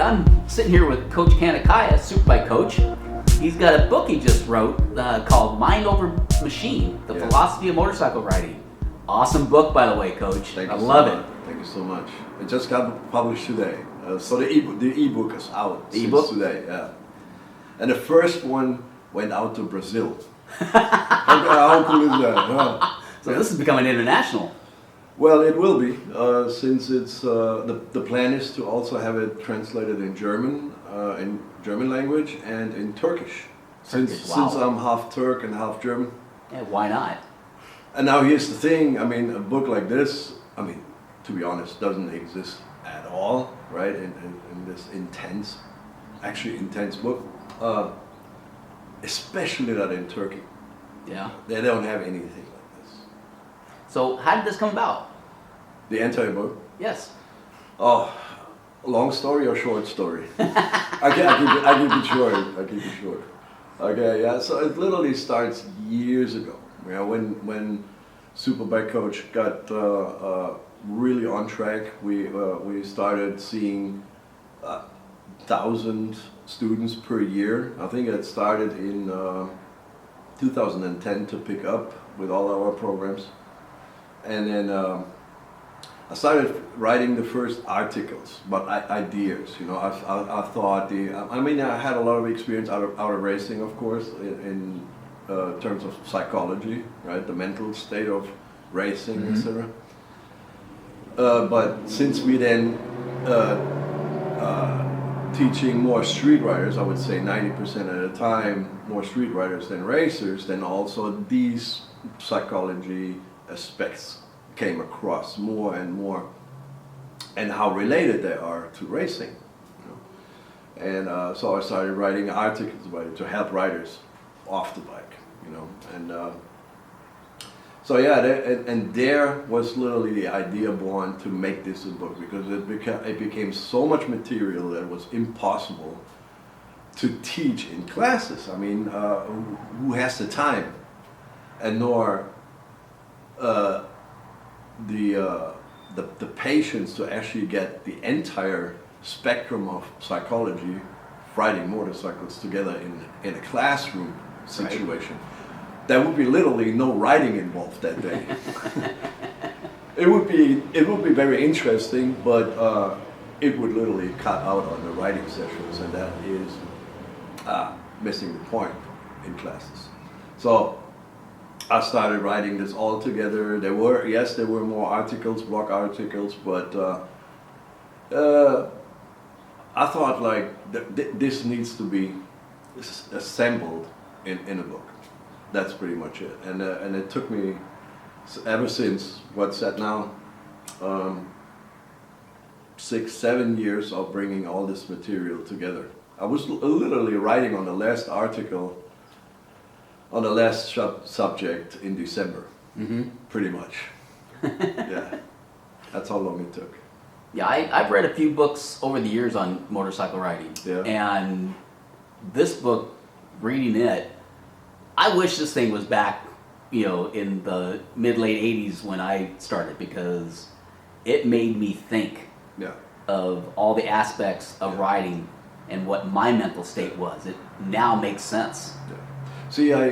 I'm sitting here with Coach Can Akkaya, Superbike-Coach. He's got a book he just wrote called Mind Over Machine, The Philosophy of Motorcycle Riding. Awesome book, by the way, Coach. I love it. Thank you so much. It just got published today. So the ebook is out since today. Yeah. And the first one went out to Brazil. How cool is that? Huh? So this is becoming international. Well, it will be, since it's the plan is to also have it translated in German language, and in Turkish. Since I'm half Turk and half German. Yeah, why not? And now here's the thing. I mean, a book like this, I mean, to be honest, doesn't exist at all, right? In this intense book, especially not in Turkey. Yeah. They don't have anything like this. So how did this come about? The entire book? Yes. Oh, long story or short story? I keep it short. Okay, yeah. So it literally starts years ago. You know, when Superbike-Coach got really on track, we started seeing 1,000 students per year. I think it started in 2010 to pick up with all our programs, and then I started writing the first articles, but ideas. You know, I thought I had a lot of experience out of racing, of course, in terms of psychology, right, the mental state of racing, etc. But since we then teaching more street riders, I would say 90% of the time, more street riders than racers, then also these psychology aspects came across more and more, and how related they are to racing. You know? And so I started writing articles about it to help riders off the bike, you know. And so yeah, and there was literally the idea born to make this a book, because it became so much material that it was impossible to teach in classes. I mean, who has the time, and nor the patience to actually get the entire spectrum of psychology riding motorcycles together in a classroom situation. Right. There would be literally no riding involved that day. It would be very interesting, but it would literally cut out on the riding sessions, and that is missing the point in classes. So I started writing this all together. There were more articles, blog articles, but I thought like this needs to be assembled in a book. That's pretty much it. And it took me ever since, what's that now, 6-7 years of bringing all this material together. I was literally writing on the last article on the last subject in December, pretty much. Yeah, that's how long it took. Yeah, I've read a few books over the years on motorcycle riding, and this book, reading it, I wish this thing was back, you know, in the mid-late 80s when I started, because it made me think of all the aspects of riding and what my mental state was. It now makes sense. Yeah. See, I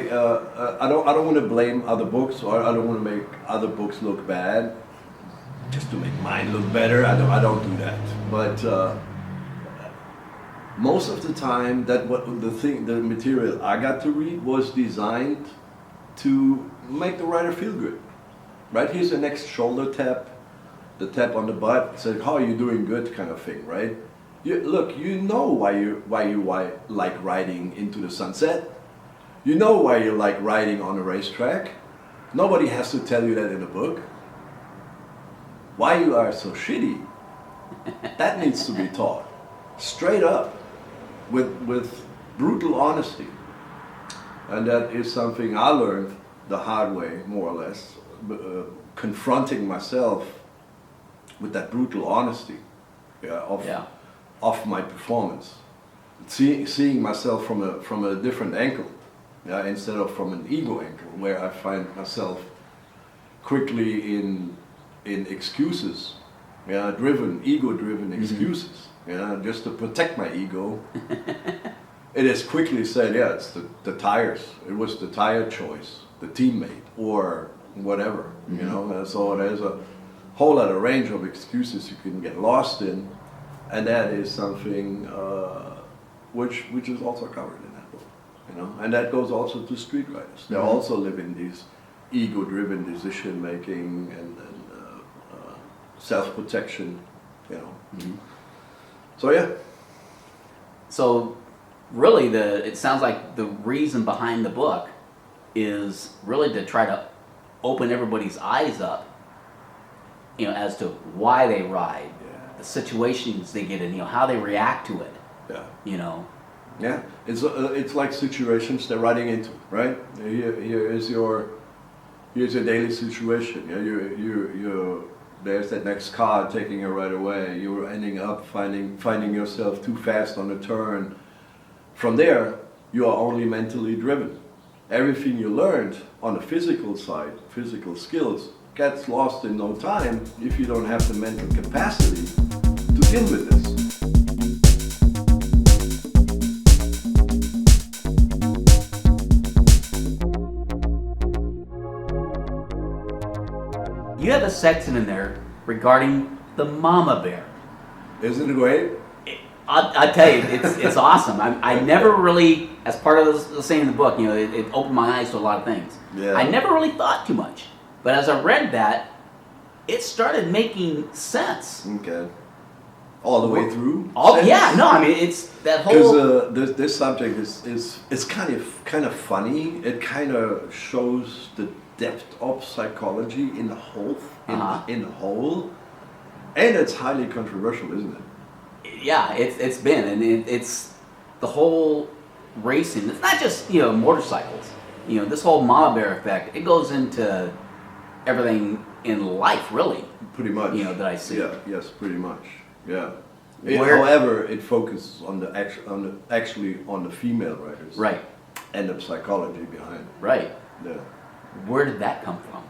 don't want to blame other books, or I don't want to make other books look bad, just to make mine look better. I don't do that. But most of the time, the material I got to read was designed to make the rider feel good. Right? Here's the next shoulder tap, the tap on the butt, said, "How are you doing? Good," kind of thing, right? Look, you know why you like riding into the sunset. You know why you like riding on a racetrack. Nobody has to tell you that in a book. Why you are so shitty, that needs to be taught. Straight up, with brutal honesty. And that is something I learned the hard way, more or less, confronting myself with that brutal honesty of my performance. Seeing myself from a different angle. Instead of from an ego angle, where I find myself quickly in excuses yeah, ego-driven excuses, just to protect my ego. It is quickly said, yeah, it's the tires. It was the tire choice, the teammate, or whatever, you know. And so there's a whole lot of range of excuses you can get lost in, and that is something which is also covered in that book, you know. And that goes also to street riders. They also live in these ego-driven decision making and self-protection, you know. So yeah. So really, it sounds like the reason behind the book is really to try to open everybody's eyes up, you know, as to why they ride, the situations they get in, you know, how they react to it. Yeah. You know. Yeah. It's like situations they're riding into, right? Here's your daily situation. Yeah. You there's that next car taking you right away. You're ending up finding yourself too fast on a turn. From there, you are only mentally driven. Everything you learned on the physical side, physical skills, gets lost in no time if you don't have the mental capacity to deal with this. You have a section in there regarding the mama bear. Isn't it great? I tell you, it's awesome. I never really, as part of the saying in the book, you know, it opened my eyes to a lot of things. Yeah. I never really thought too much, but as I read that, it started making sense. Okay. All the way through? Yeah, no, I mean, it's that whole... Because this subject is kind of funny. It kind of shows the depth of psychology in the whole, in the whole, and it's highly controversial, isn't it? Yeah, it's been, and it's the whole racing. It's not just, you know, motorcycles. You know, this whole mama bear effect, it goes into everything in life, really. Pretty much. You know, that I see. Yeah. Yes. Pretty much. Yeah. Where- It focuses on the female riders. Right. And the psychology behind it. Right. Yeah. Where did that come from?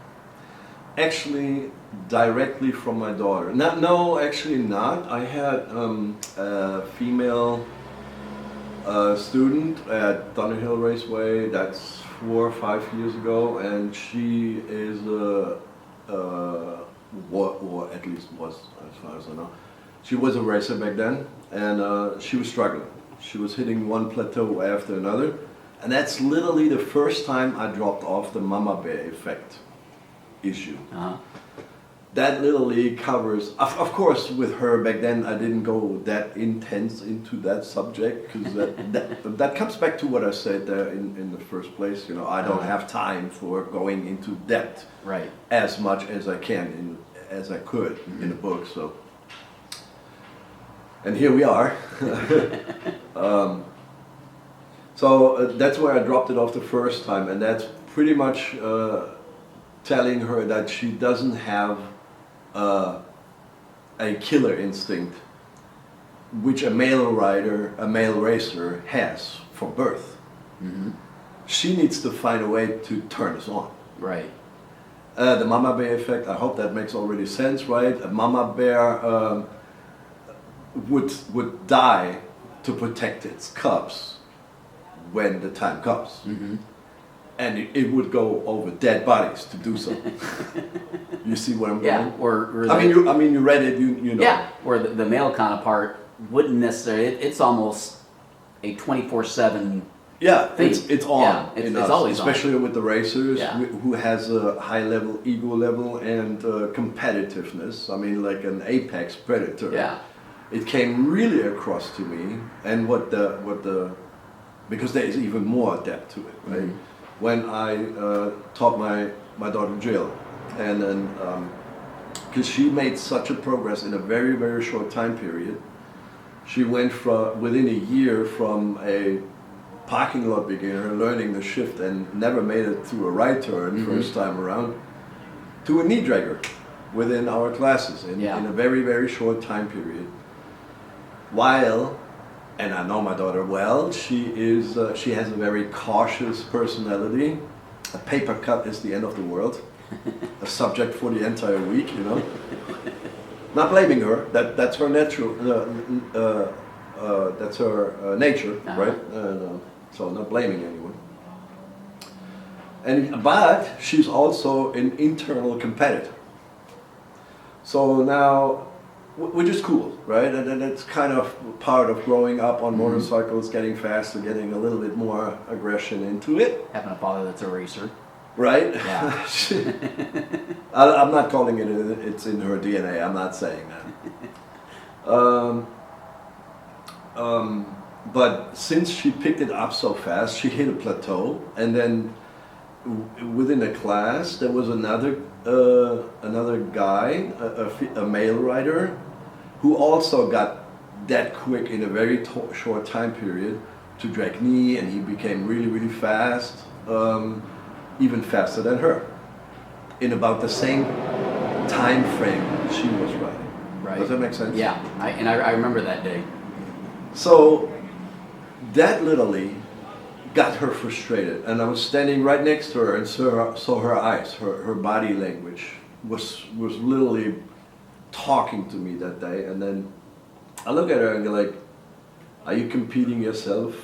Actually, directly from my daughter. No, actually not. I had a female student at Thunderhill Raceway. That's 4 or 5 years ago, and she is or at least was, as far as I know. She was a racer back then, and she was struggling. She was hitting one plateau after another, and that's literally the first time I dropped off the mama bear effect issue. That literally covers, of course, with her back then I didn't go that intense into that subject, because that comes back to what I said there in the first place. You know, I don't have time for going into depth as much as I can, as I could in the book. So, and here we are. So that's where I dropped it off the first time, and that's pretty much telling her that she doesn't have a killer instinct, which a male rider, a male racer has from birth. She needs to find a way to turn us on. Right. The mama bear effect, I hope that makes already sense, right? A mama bear would die to protect its cubs when the time comes. And it would go over dead bodies to do so. You see what I'm Yeah, going? I mean, you read it, you know. Yeah, where the male counterpart wouldn't necessarily. It's almost a 24/7. Yeah, thing. it's on. Yeah, it's always especially on. with the racers Yeah. who has a high level ego level and competitiveness. I mean, like an apex predator. Yeah. It came really across to me, and because there is even more depth to it, right? When I taught my daughter Jill, and then because she made such a progress in a very, very short time period, she went from within a year from a parking lot beginner learning the shift and never made it through a right turn first time around, to a knee dragger within our classes in a very, very short time period. While, and I know my daughter well, she has a very cautious personality. A paper cut is the end of the world. A subject for the entire week, you know. Not blaming her. That's her natural. That's her nature, right? So not blaming anyone. But she's also an internal competitor. So now, which is cool, right? And it's kind of part of growing up on motorcycles, getting faster, getting a little bit more aggression into it. Having a father that's a racer. Right? Yeah. I'm not calling it, it's in her DNA, I'm not saying that. But since she picked it up so fast, she hit a plateau, and then within the class there was another guy, a male rider, who also got that quick in a very short time period to drag knee, and he became really, really fast, even faster than her, in about the same time frame she was riding. Right. Does that make sense? Yeah, I remember that day. So that literally got her frustrated, and I was standing right next to her and saw her eyes, her body language was literally talking to me that day. And then I look at her and go like, are you comparing yourself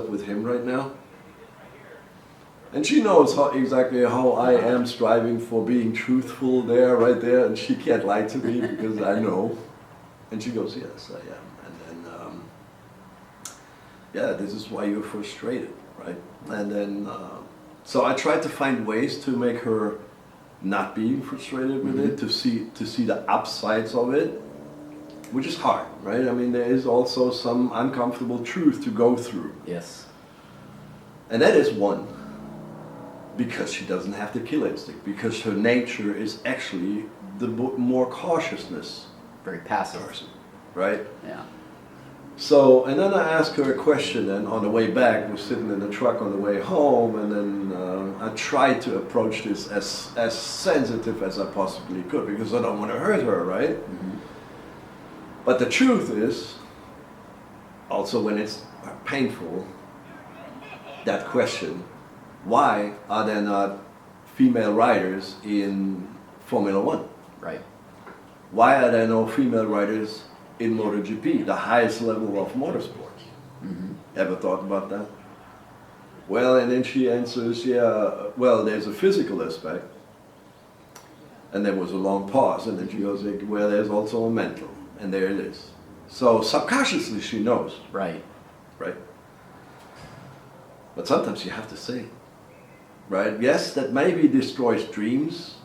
with him right now? And she knows exactly how I am striving for being truthful right there, and she can't lie to me because I know. And she goes, yes, I am. And then, yeah, this is why you're frustrated, right? And then, so I tried to find ways to make her not being frustrated with it, to see the upsides of it, which is hard, right? I mean, there is also some uncomfortable truth to go through. Yes. And that is one, because she doesn't have the kill instinct, because her nature is actually the more cautiousness. Very passive. Person, right? Yeah. So, and then I asked her a question, and on the way back, we're sitting in the truck on the way home, and then I tried to approach this as sensitive as I possibly could, because I don't want to hurt her, right? Mm-hmm. But the truth is, also when it's painful, that question, why are there not female riders in Formula One? Right. Why are there no female riders in MotoGP, the highest level of motorsports? Mm-hmm. Ever thought about that? Well, and then she answers, yeah, well, there's a physical aspect. And there was a long pause, and then she goes, well, there's also a mental, and there it is. So subconsciously she knows. Right. Right? But sometimes you have to say, right? Yes, that maybe destroys dreams,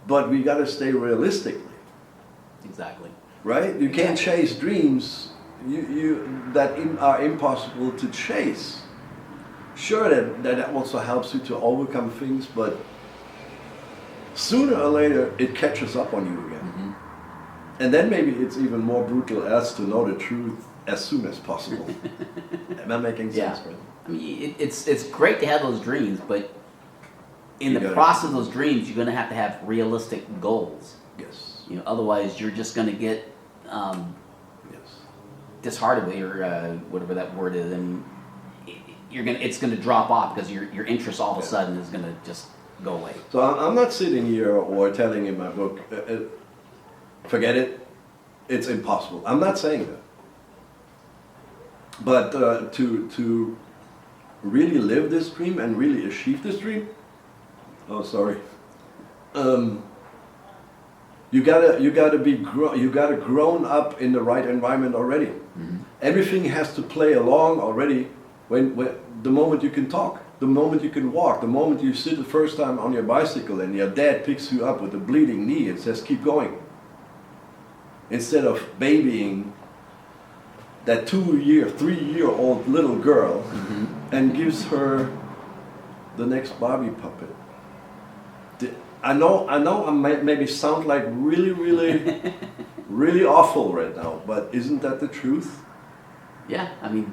but we got to stay realistically. Exactly. Right? You can't chase dreams that are impossible to chase. Sure, that also helps you to overcome things, but sooner or later it catches up on you again. Mm-hmm. And then maybe it's even more brutal as to know the truth as soon as possible. Am I making sense? Yeah. Right? I mean, it's great to have those dreams, but in the process of those dreams, you're going to have realistic goals. Yes. You know, otherwise you're just going to get disheartened, or whatever that word is, and it's going to drop off because your interest all of a sudden is going to just go away. So I'm not sitting here or telling in my book, forget it, it's impossible. I'm not saying that. But to really live this dream and really achieve this dream, you gotta grown up in the right environment already. Mm-hmm. Everything has to play along already. When the moment you can talk, the moment you can walk, the moment you sit the first time on your bicycle and your dad picks you up with a bleeding knee and says, keep going. Instead of babying that 3-year-old little girl, mm-hmm. and gives her the next Barbie puppet. I know I maybe sound like really, really, really awful right now, but isn't that the truth? Yeah, I mean,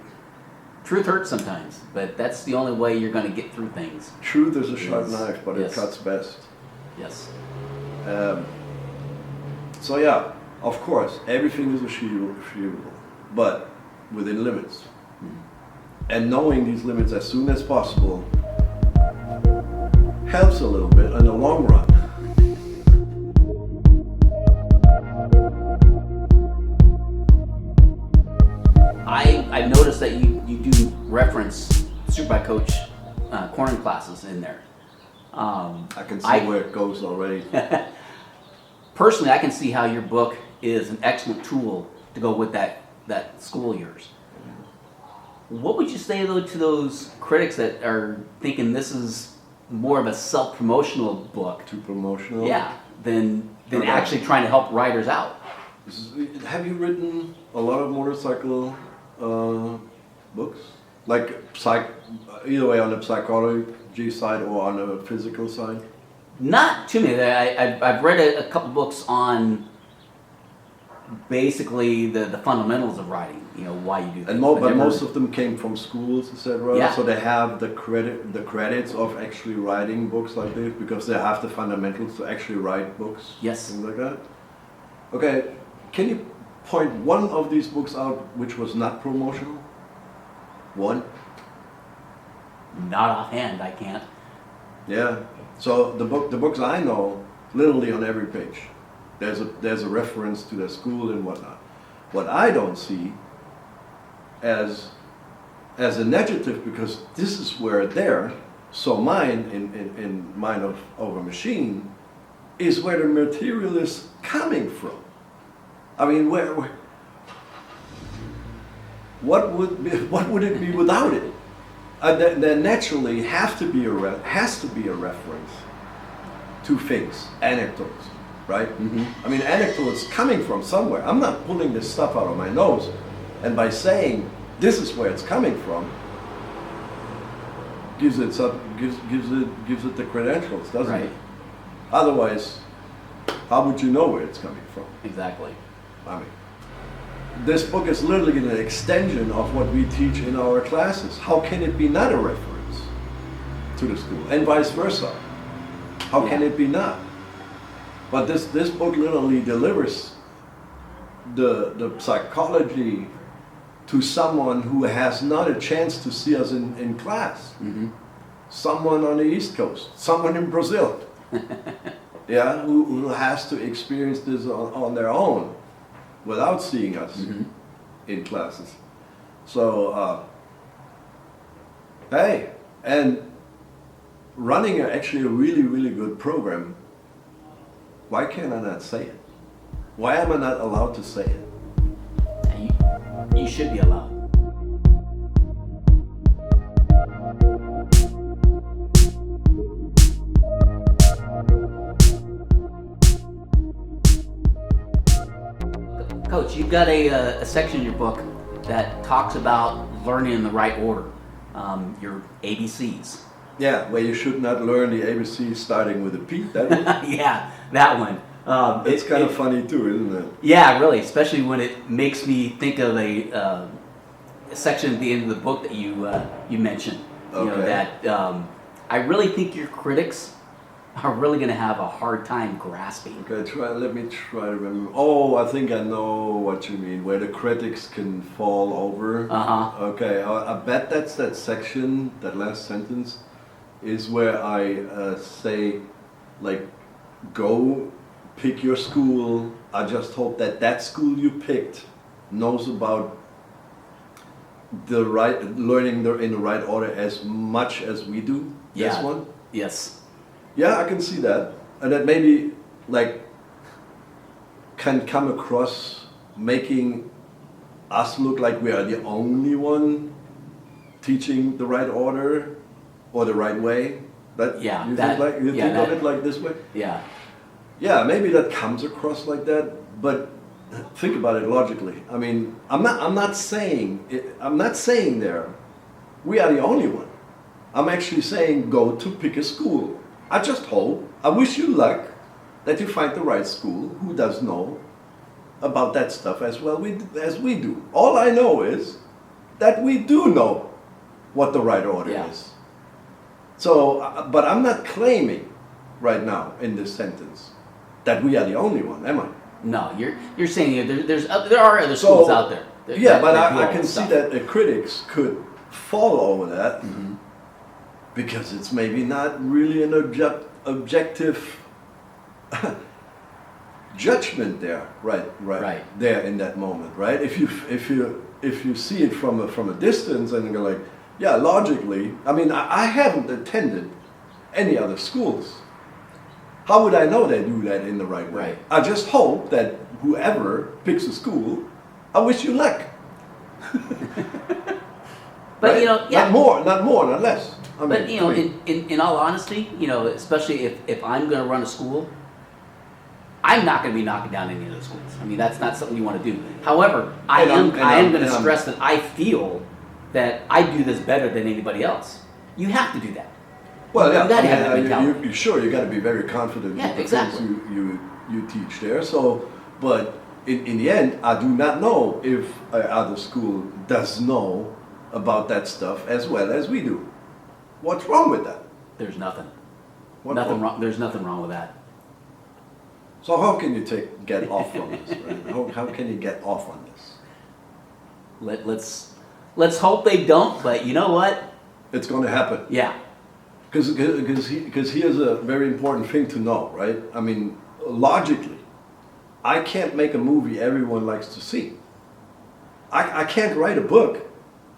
truth hurts sometimes, but that's the only way you're going to get through things. Truth is a sharp knife, but it cuts best. Yes. So yeah, of course, everything is achievable, but within limits. Mm-hmm. And knowing these limits as soon as possible helps a little bit in the long run. turn classes in there. I can see where it goes already. Personally, I can see how your book is an excellent tool to go with that school of yours. What would you say though to those critics that are thinking this is more of a self-promotional book? Too promotional? Yeah, than actually trying to help riders out. Have you written a lot of motorcycle books? Like either way on the psychology side or on the physical side? Not too many. I've read a couple books on basically the fundamentals of riding. You know, why you do things. But most of them came from schools, etc. Yeah. So they have the credits of actually writing books like this because they have the fundamentals to actually write books. Yes. Things like that. Okay, can you point one of these books out which was not promotional? One? Not offhand, I can't. Yeah. So the books I know, literally on every page, there's a reference to the school and whatnot. What I don't see as a negative, because this is where there. So mine in Mind Over Machine is where the material is coming from. I mean, what would it be without it? There naturally has to be a reference to things, anecdotes, right? Mm-hmm. I mean, anecdotes coming from somewhere. I'm not pulling this stuff out of my nose, and by saying this is where it's coming from, gives it the credentials, doesn't it? Otherwise, how would you know where it's coming from? Exactly. I mean, this book is literally an extension of what we teach in our classes. How can it be not a reference to the school? And vice versa. How can it be not? But this book literally delivers the psychology to someone who has not a chance to see us in class. Mm-hmm. Someone on the East Coast, someone in Brazil, yeah, who has to experience this on their own without seeing us in classes. So, hey, and running actually a really, really good program, why can't I not say it? Why am I not allowed to say it? You should be allowed. Coach, you've got a section in your book that talks about learning in the right order, your ABCs. Yeah, where you should not learn the ABCs starting with a P, that one? Yeah, that one. It's kind of funny too, isn't it? Yeah, really, especially when it makes me think of a section at the end of the book that you mentioned. Okay. You know, that I really think your critics are really going to have a hard time grasping. Okay, let me try to remember. Oh, I think I know what you mean, where the critics can fall over. Uh-huh. Okay, I bet that's that section, that last sentence, is where I say, like, go pick your school. I just hope that school you picked knows about the right learning in the right order as much as we do. Yeah. This one? Yes. Yeah, I can see that. And that maybe, like, can come across making us look like we are the only one teaching the right order or the right way. That, Yeah. you think of it like this way? Yeah. Yeah, maybe that comes across like that, but think about it logically. I mean, I'm not saying there we are the only one. I'm actually saying go to pick a school. I just hope, I wish you luck that you find the right school who does know about that stuff as well as we do. All I know is that we do know what the right order is. So, but I'm not claiming right now in this sentence that we are the only one, am I? No, you're saying there are other schools out there. But I can see that the critics could fall over that because it's maybe not really an objective judgment there, right there in that moment, right? If you see it from a distance and you're like, Yeah, logically, I mean, I haven't attended any other schools. How would I know they do that in the right way? Right. I just hope that whoever picks a school, I wish you luck. But Right? you know, yeah. Not more, not less. I mean, But you know, I mean, in all honesty, you know, especially if I'm going to run a school, I'm not going to be knocking down any of those schools. I mean, that's not something you want to do. However, I am going to stress that I feel that I do this better than anybody else. You have to do that. well, yeah, you gotta have that mentality. you sure you got to be very confident Yeah, in the exactly. things you teach there. So, but in the end, I do not know if other school does know about that stuff as well as we do. What's wrong with that? There's nothing. What's Nothing wrong. There's nothing wrong with that. So how can you get off from this? Right? How can you get off on this? Let's hope they don't. But you know what? It's going to happen. Yeah. Because here's a very important thing to know, right? I mean, logically, I can't make a movie everyone likes to see. I can't write a book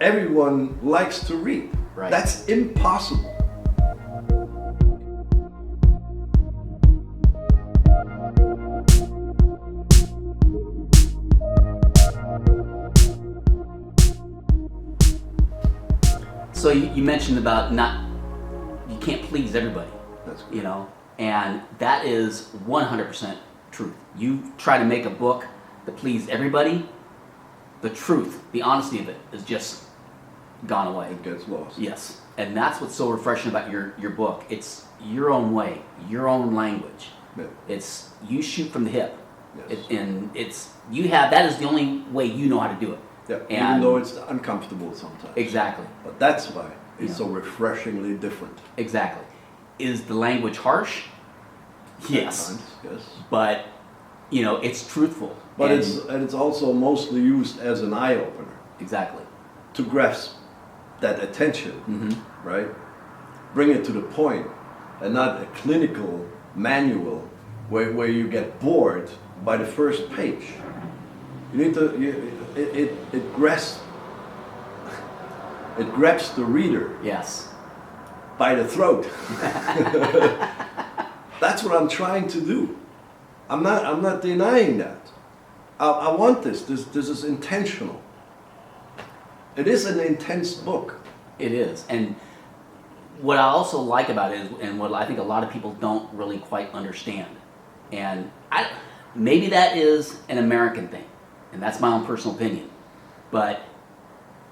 everyone likes to read. Right. That's impossible. So you mentioned about you can't please everybody. That's good. You know, and that is 100% truth. You try to make a book that please everybody, the truth, the honesty of it is just gone away. It gets lost. Yes, and that's what's so refreshing about your book. It's your own way, your own language. Yeah. It's you shoot from the hip, Yes. and that is the only way you know how to do it. Yeah, even And- though it's uncomfortable sometimes. Exactly, But that's why it's Yeah. so refreshingly different. exactly. Is the language harsh? Yes, Sometimes, yes. but you know it's truthful. But and- it's also mostly used as an eye opener exactly. to grasp that attention, Hmm. right? Bring it to the point, and not a clinical manual where you get bored by the first page. You need to it grabs the reader Yes. by the throat. That's what I'm trying to do. I'm not denying that. I want this. This is intentional. It is an intense book. It is. And what I also like about it is, and what I think a lot of people don't really quite understand, and maybe that is an American thing, and that's my own personal opinion, but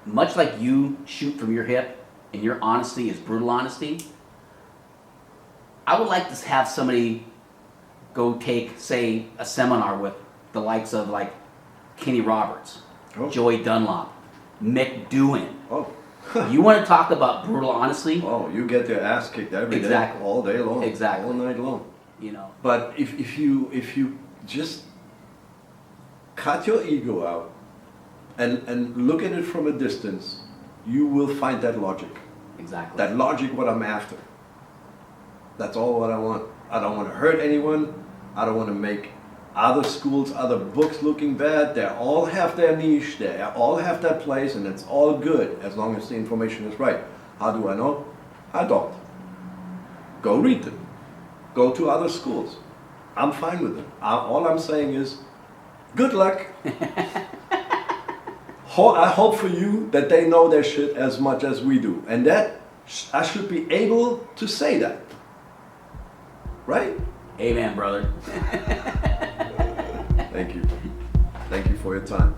much like you shoot from your hip and your honesty is brutal honesty, I would like to have somebody go take, say, a seminar with the likes of like Kenny Roberts, Oh. Joey Dunlop, Mick Doohan. Oh, You want to talk about brutal honesty? oh, you get your ass kicked every day, Exactly. all day long, Exactly. all night long. You know. But if you just cut your ego out and look at it from a distance, you will find that logic. Exactly. That logic, what I'm after. That's all what I want. I don't want to hurt anyone. I don't want to make other schools, other books looking bad. They all have their niche. They all have their place, and it's all good as long as the information is right. How do I know? I don't. Go read them. Go to other schools. I'm fine with it. All I'm saying is, good luck. I hope for you that they know their shit as much as we do, and that I should be able to say that. Right? Amen, brother. Thank you. Thank you for your time.